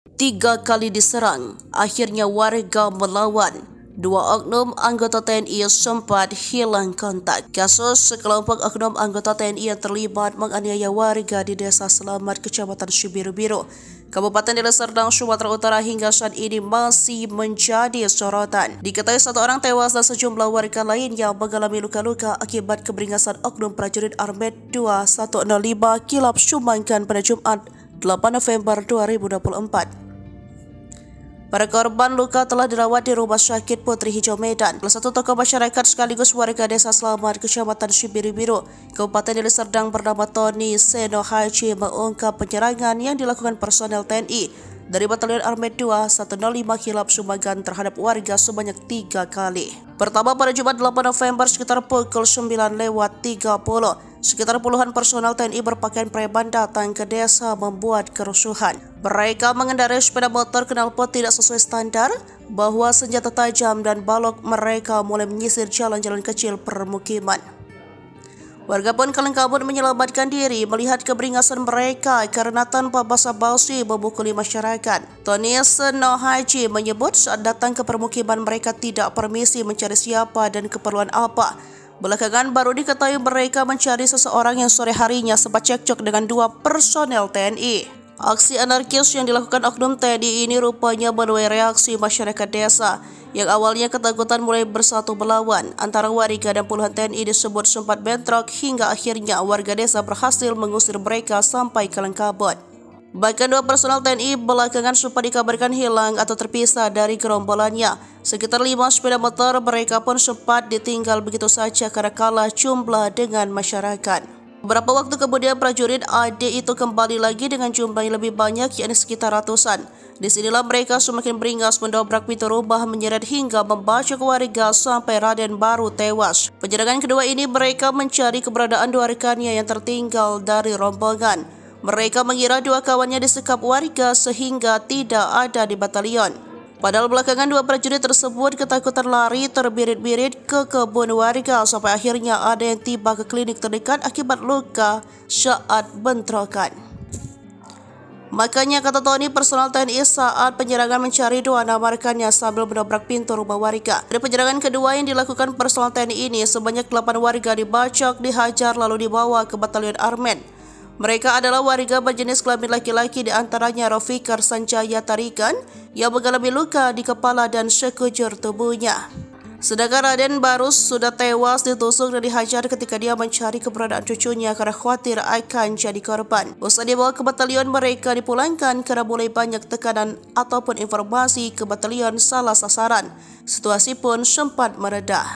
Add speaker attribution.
Speaker 1: 3 kali diserang, akhirnya warga melawan. 2 oknum anggota TNI sempat hilang kontak. Kasus sekelompok oknum anggota TNI yang terlibat menganiaya warga di Desa Selamat, Kecamatan Sibiru-Biru, Kabupaten Deli Serdang, Sumatera Utara hingga saat ini masih menjadi sorotan. Diketahui 1 orang tewas dan sejumlah warga lain yang mengalami luka-luka akibat keberingasan oknum prajurit Armet 2105 kilap Sumangkan pada Jumat 8 November 2024. Para korban luka telah dirawat di Rumah Sakit Putri Hijau Medan. Salah satu tokoh masyarakat sekaligus warga Desa Selamat, Kecamatan Sibiru-Biru, Kabupaten Deli Serdang bernama Tony Seno Haji mengungkap penyerangan yang dilakukan personel TNI dari Batalion Armet 2105 Kilap Sumangkan terhadap warga sebanyak 3 kali. Pertama pada Jumat 8 November sekitar pukul 9.30, sekitar puluhan personel TNI berpakaian preman datang ke desa membuat kerusuhan. Mereka mengendarai sepeda motor knalpot tidak sesuai standar, bawa senjata tajam dan balok. Mereka mulai menyisir jalan-jalan kecil permukiman. Warga pun kalang kabut menyelamatkan diri melihat keberingasan mereka karena tanpa basa-basi memukuli masyarakat. Tony Seno Haji menyebut saat datang ke permukiman mereka tidak permisi mencari siapa dan keperluan apa. Belakangan baru diketahui mereka mencari seseorang yang sore harinya sempat cekcok dengan 2 personel TNI. Aksi anarkis yang dilakukan oknum TNI ini rupanya menuai reaksi masyarakat desa yang awalnya ketakutan mulai bersatu melawan. Antara warga dan puluhan TNI disebut sempat bentrok hingga akhirnya warga desa berhasil mengusir mereka sampai kalang kabut. Bahkan 2 personel TNI belakangan sempat dikabarkan hilang atau terpisah dari gerombolannya. Sekitar 5 sepeda motor mereka pun sempat ditinggal begitu saja karena kalah jumlah dengan masyarakat. Beberapa waktu kemudian prajurit AD itu kembali lagi dengan jumlah yang lebih banyak, yakni sekitar ratusan. Disinilah mereka semakin beringas mendobrak pintu rumah, menyeret hingga membacok warga sampai Raden baru tewas. Penyerangan kedua ini mereka mencari keberadaan 2 rekannya yang tertinggal dari rombongan. Mereka mengira 2 kawannya disekap warga sehingga tidak ada di batalion. Padahal belakangan 2 prajurit tersebut ketakutan lari terbirit-birit ke kebun warga sampai akhirnya ada yang tiba ke klinik terdekat akibat luka saat bentrokan. Makanya kata Tony, personal TNI saat penyerangan mencari 2 nama rekannya sambil mendobrak pintu rumah warga. Dari penyerangan kedua yang dilakukan personal TNI ini, sebanyak 8 warga dibacok, dihajar lalu dibawa ke Batalion Armet. Mereka adalah warga berjenis kelamin laki-laki, di antaranya Rofikar Sanjaya Tarikan yang mengalami luka di kepala dan sekujur tubuhnya. Sedangkan Raden Barus sudah tewas ditusuk dan dihajar ketika dia mencari keberadaan cucunya karena khawatir akan jadi korban. Usai dibawa ke batalion, mereka dipulangkan karena mulai banyak tekanan ataupun informasi ke batalion salah sasaran. Situasi pun sempat mereda.